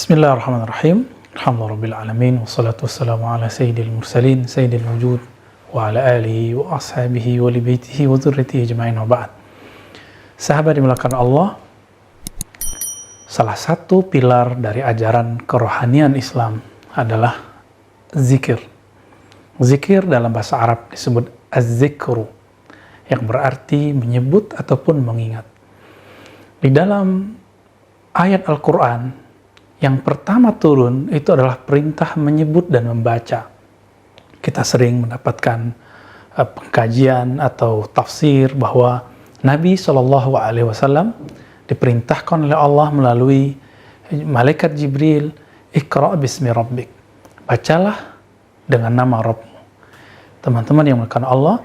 Bismillahirrahmanirrahim. Alhamdulillahirabbil alamin wassalatu wassalamu ala sayyidil mursalin sayyidil wujud wa ala alihi wa ashabihi wa li baitihi wa dzurriyyatihi ajma'in wa ba'd. Sahabat dimuliakan Allah, salah satu pilar dari ajaran kerohanian Islam adalah zikir. Zikir dalam bahasa Arab disebut az-zikru, yang berarti menyebut ataupun mengingat. Di dalam ayat Al-Quran yang pertama turun itu adalah perintah menyebut dan membaca. Kita sering mendapatkan pengkajian atau tafsir bahwa Nabi SAW diperintahkan oleh Allah melalui malaikat Jibril, Iqra' bismi rabbik, bacalah dengan nama Rabbmu. Teman-teman yang melakukan Allah,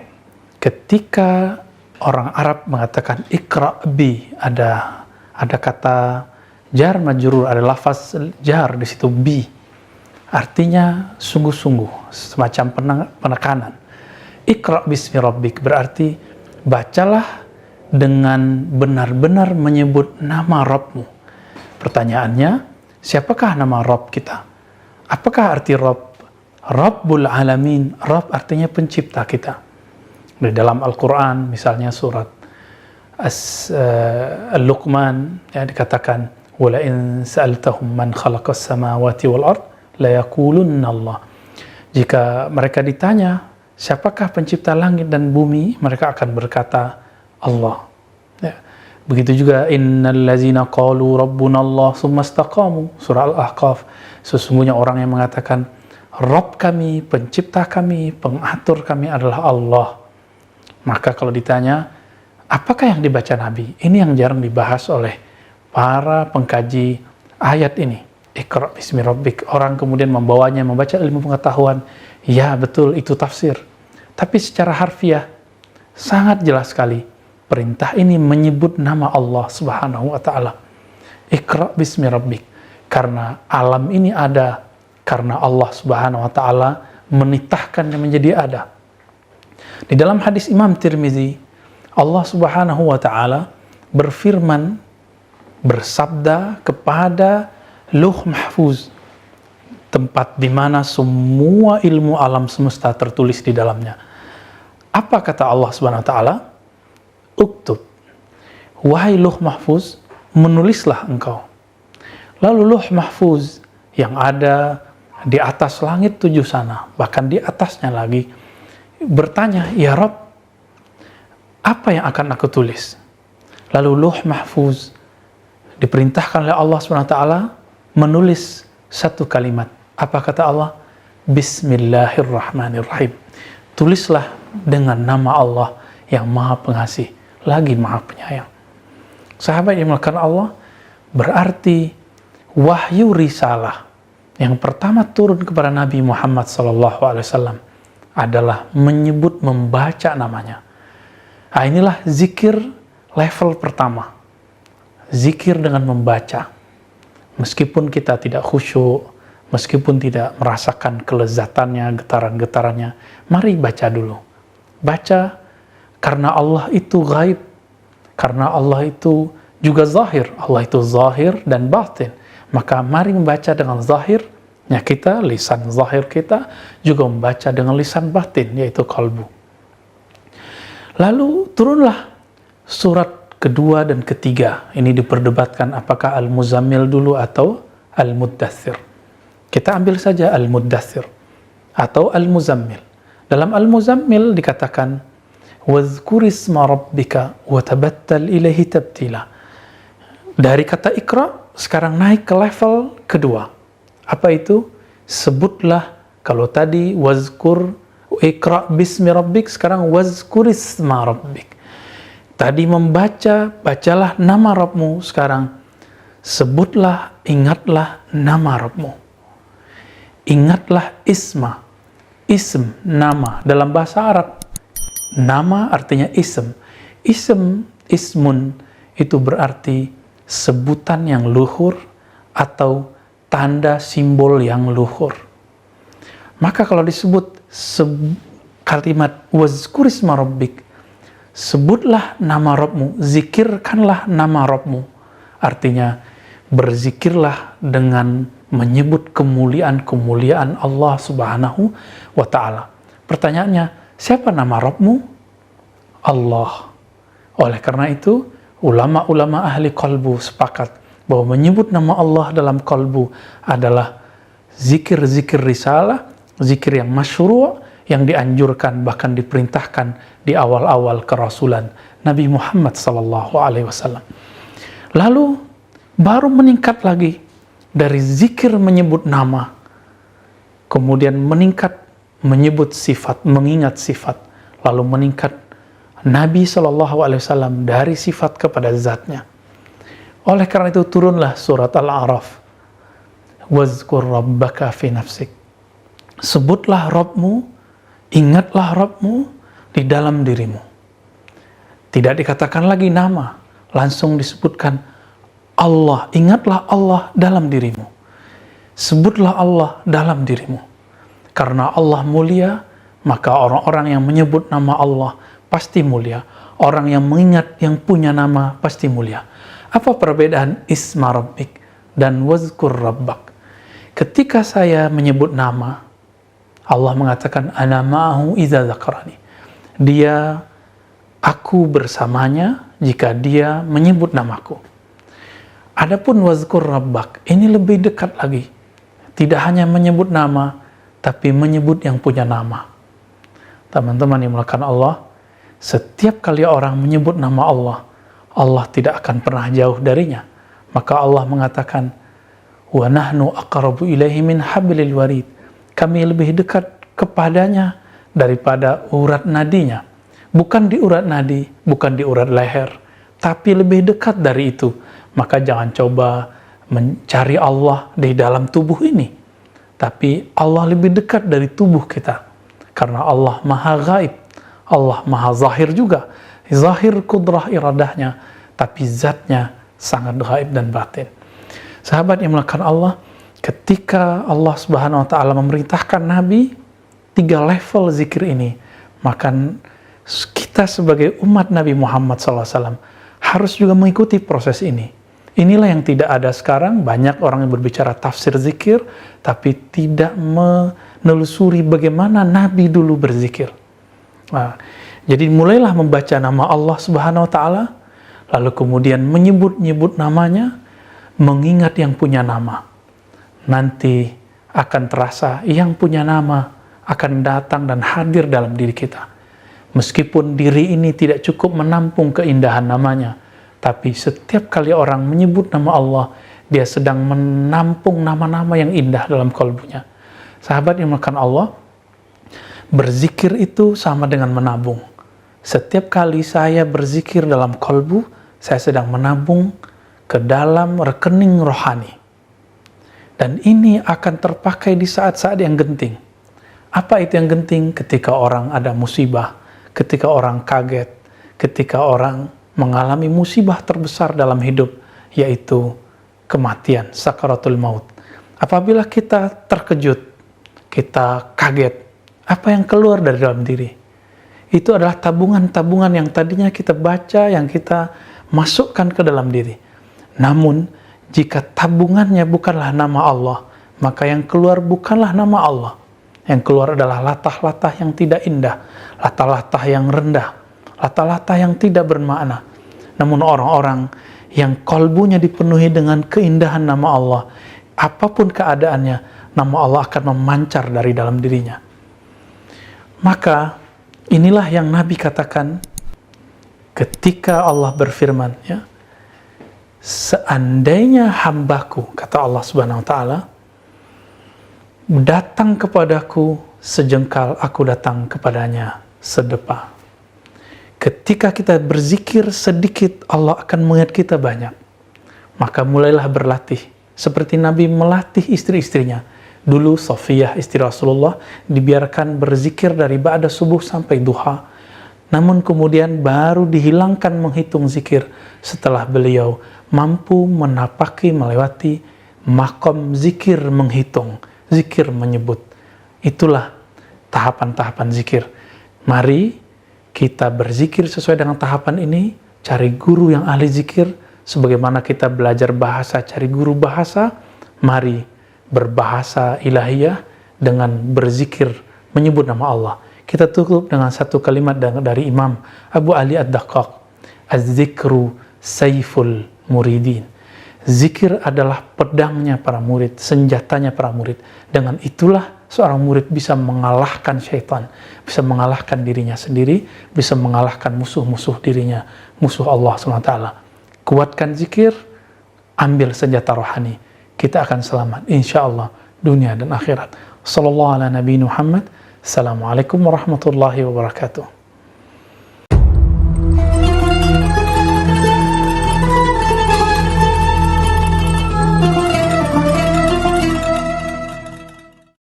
ketika orang Arab mengatakan Iqra' bi, ada kata jar majrur, ada lafaz jar di situ, bi, artinya sungguh-sungguh, semacam penekanan. Iqra' bismi rabbik berarti bacalah dengan benar-benar menyebut nama Rabbmu. Pertanyaannya, siapakah nama Rabb kita? Apakah arti Rabb? Rabbul alamin. Rabb artinya pencipta kita. Di dalam Al-Quran misalnya surat Al-Luqman dikatakan wala in sa'altahum man khalaqas samawati wal ard la yaqulunna Allah. Jika mereka ditanya siapakah pencipta langit dan bumi, mereka akan berkata Allah. Ya. Begitu juga innal ladzina qalu rabbuna Allah tsumma istaqamu, surah Al-Ahqaf. Sesungguhnya orang yang mengatakan Rabb kami, pencipta kami, pengatur kami adalah Allah. Maka kalau ditanya apakah yang dibaca Nabi, ini yang jarang dibahas oleh para pengkaji ayat ini. Iqra' bismi rabbik. Orang kemudian membawanya, membaca ilmu pengetahuan. Ya betul, itu tafsir. Tapi secara harfiah, sangat jelas sekali. Perintah ini menyebut nama Allah subhanahu wa ta'ala. Iqra' bismi rabbik. Karena alam ini ada, karena Allah subhanahu wa ta'ala menitahkannya menjadi ada. Di dalam hadis Imam Tirmizi, Allah subhanahu wa ta'ala berfirman, bersabda kepada Lauh Mahfuz, tempat di mana semua ilmu alam semesta tertulis di dalamnya. Apa kata Allah Subhanahu wa taala? Uktub, wahai Lauh Mahfuz, menulislah engkau. Lalu Lauh Mahfuz yang ada di atas langit 7 sana, bahkan di atasnya lagi, bertanya, ya Rabb, apa yang akan aku tulis? Lalu Lauh Mahfuz diperintahkan oleh Allah SWT menulis satu kalimat. Apa kata Allah? Bismillahirrahmanirrahim. Tulislah dengan nama Allah yang maha pengasih, lagi maha penyayang. Sahabat yang melakukan Allah, berarti wahyu risalah yang pertama turun kepada Nabi Muhammad SAW adalah menyebut, membaca namanya. Nah, inilah zikir level pertama. Zikir dengan membaca. Meskipun kita tidak khusyuk, meskipun tidak merasakan kelezatannya, getaran-getarannya, mari baca dulu. Baca karena Allah itu gaib, karena Allah itu juga zahir. Allah itu zahir dan batin. Maka mari membaca dengan zahirnya kita, lisan zahir kita, juga membaca dengan lisan batin, yaitu kalbu. Lalu turunlah surat kedua dan ketiga. Ini diperdebatkan apakah Al-Muzammil dulu atau Al-Muddathir. Kita ambil saja Al-Muddathir atau Al-Muzammil. Dalam Al-Muzammil dikatakan wazkurisma rabbika wa tabattal ilaihi tabtila. Dari kata Iqra sekarang naik ke level kedua. Apa itu? Sebutlah, kalau tadi wazkur Iqra' bismi rabbik, sekarang wazkurisma rabbik. Tadi membaca, bacalah nama Rabbmu, sekarang sebutlah, ingatlah nama Rabbmu. Ingatlah isma, ism, nama. Dalam bahasa Arab, nama artinya ism. Ismun, itu berarti sebutan yang luhur atau tanda simbol yang luhur. Maka kalau disebut kalimat wazkurisma rabbik, sebutlah nama Rabbmu, zikirkanlah nama Rabbmu. Artinya, berzikirlah dengan menyebut kemuliaan-kemuliaan Allah Subhanahu wa Ta'ala. Pertanyaannya, siapa nama Rabbmu? Allah. Oleh karena itu, ulama-ulama ahli qalbu sepakat bahwa menyebut nama Allah dalam qalbu adalah zikir-zikir risalah, zikir yang masyru', yang dianjurkan bahkan diperintahkan di awal-awal kerasulan Nabi Muhammad SAW. Lalu baru meningkat lagi dari zikir menyebut nama, kemudian meningkat menyebut sifat, mengingat sifat, lalu meningkat Nabi SAW dari sifat kepada zatnya. Oleh karena itu turunlah surat Al-A'raf, wazkur rabbaka fi nafsik, sebutlah Rabbmu, ingatlah Rabbmu di dalam dirimu. Tidak dikatakan lagi nama, langsung disebutkan Allah, ingatlah Allah dalam dirimu. Sebutlah Allah dalam dirimu. Karena Allah mulia, maka orang-orang yang menyebut nama Allah pasti mulia. Orang yang mengingat yang punya nama pasti mulia. Apa perbedaan isma rabbik dan wazkur rabbak? Ketika saya menyebut nama, Allah mengatakan ana ma'ahu idza dzakarani. Dia, aku bersamanya jika dia menyebut namaku. Adapun wazkur rabbak, ini lebih dekat lagi. Tidak hanya menyebut nama, tapi menyebut yang punya nama. Teman-teman yang melakukan Allah, setiap kali orang menyebut nama Allah, Allah tidak akan pernah jauh darinya. Maka Allah mengatakan, wa nahnu aqrabu ilaihi min hablil warid. Kami lebih dekat kepadanya daripada urat nadinya. Bukan di urat nadi, bukan di urat leher, tapi lebih dekat dari itu. Maka jangan coba mencari Allah di dalam tubuh ini. Tapi Allah lebih dekat dari tubuh kita. Karena Allah maha gaib, Allah maha zahir juga. Zahir kudrah iradahnya, tapi zatnya sangat gaib dan batin. Sahabat yang melakukan Allah, ketika Allah Subhanahu wa Ta'ala memerintahkan Nabi 3 level zikir ini, maka kita sebagai umat Nabi Muhammad SAW harus juga mengikuti proses ini. Inilah yang tidak ada sekarang. Banyak orang yang berbicara tafsir zikir, tapi tidak menelusuri bagaimana Nabi dulu berzikir. Nah, jadi mulailah membaca nama Allah Subhanahu wa Ta'ala, lalu kemudian menyebut-nyebut namanya, mengingat yang punya nama. Nanti akan terasa yang punya nama akan datang dan hadir dalam diri kita. Meskipun diri ini tidak cukup menampung keindahan namanya, tapi setiap kali orang menyebut nama Allah, dia sedang menampung nama-nama yang indah dalam kalbunya. Sahabat yang melakukan Allah, berzikir itu sama dengan menabung. Setiap kali saya berzikir dalam kalbu, saya sedang menabung ke dalam rekening rohani. Dan ini akan terpakai di saat-saat yang genting. Apa itu yang genting? Ketika orang ada musibah, ketika orang kaget, ketika orang mengalami musibah terbesar dalam hidup, yaitu kematian, sakaratul maut. Apabila kita terkejut, kita kaget, apa yang keluar dari dalam diri? Itu adalah tabungan-tabungan yang tadinya kita baca, yang kita masukkan ke dalam diri. Namun, jika tabungannya bukanlah nama Allah, maka yang keluar bukanlah nama Allah. Yang keluar adalah latah-latah yang tidak indah, latah-latah yang rendah, latah-latah yang tidak bermakna. Namun orang-orang yang kalbunya dipenuhi dengan keindahan nama Allah, apapun keadaannya, nama Allah akan memancar dari dalam dirinya. Maka inilah yang Nabi katakan ketika Allah berfirman, ya, seandainya hambaku, kata Allah Subhanahu wa Ta'ala, datang kepadaku sejengkal, aku datang kepadanya sedepa. Ketika kita berzikir sedikit, Allah akan mengingat kita banyak. Maka mulailah berlatih. Seperti Nabi melatih istri-istrinya. Dulu Safiyah, istri Rasulullah, dibiarkan berzikir dari ba'da subuh sampai duha. Namun kemudian baru dihilangkan menghitung zikir setelah beliau mampu menapaki, melewati makom zikir menghitung, zikir menyebut. Itulah tahapan-tahapan zikir. Mari kita berzikir sesuai dengan tahapan ini, cari guru yang ahli zikir, Sebagaimana kita belajar bahasa, cari guru bahasa, mari berbahasa ilahiyah dengan berzikir, menyebut nama Allah. Kita tutup dengan satu kalimat dari Imam Abu Ali Ad-Daqqaq. Az-zikru sayful muridin. Zikir adalah pedangnya para murid, senjatanya para murid. Dengan itulah seorang murid bisa mengalahkan syaitan, bisa mengalahkan dirinya sendiri, bisa mengalahkan musuh-musuh dirinya, musuh Allah SWT. Kuatkan zikir, ambil senjata rohani. Kita akan selamat, insya Allah, dunia dan akhirat. Sallallahu ala Nabi Muhammad. Assalamualaikum warahmatullahi wabarakatuh.